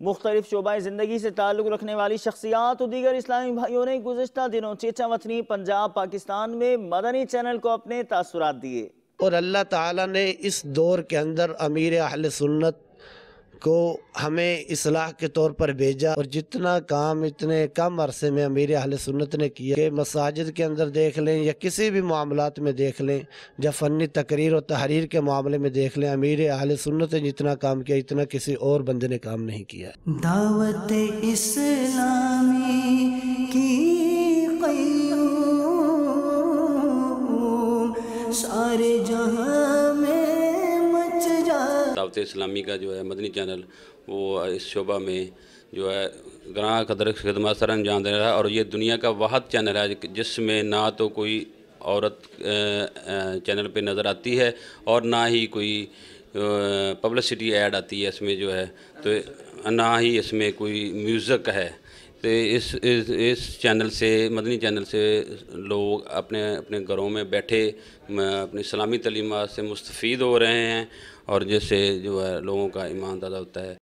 مختلف شعبۂ زندگی سے تعلق رکھنے والی شخصیات اور دیگر اسلامی بھائیوں نے گزشتہ دنوں چیچا وطنی پنجاب پاکستان میں مدنی چینل کو اپنے تاثرات دیے۔ اور اللہ تعالیٰ نے اس دور کے اندر امیر اہل سنت کو ہمیں اصلاح کے طور پر بھیجا، اور جتنا کام اتنے کم عرصے میں امیر اہل سنت نے کیا کہ مساجد کے اندر دیکھ لیں یا کسی بھی معاملات میں دیکھ لیں، یا فنی تقریر اور تحریر کے معاملے میں دیکھ لیں، امیر اہل سنت نے جتنا کام کیا اتنا کسی اور بندے نے کام نہیں کیا۔ دعوت اسلامی کی قیوم سارے جہاں میں مچ جائے۔ دعوت اسلامی کا جو ہے مدنی چینل وہ اس شعبہ میں جو ہے گراں قدر خدمات سر انجام دے رہا ہے، اور یہ دنیا کا واحد چینل ہے جس میں نہ تو کوئی عورت چینل پہ نظر آتی ہے اور نہ ہی کوئی پبلسٹی ایڈ آتی ہے اس میں جو ہے، تو نہ ہی اس میں کوئی میوزک ہے۔ تو اس چینل سے مدنی چینل سے لوگ اپنے گھروں میں بیٹھے اپنی اسلامی تعلیمات سے مستفید ہو رہے ہیں، اور جس سے جو ہے لوگوں کا ایمان تازہ ہوتا ہے۔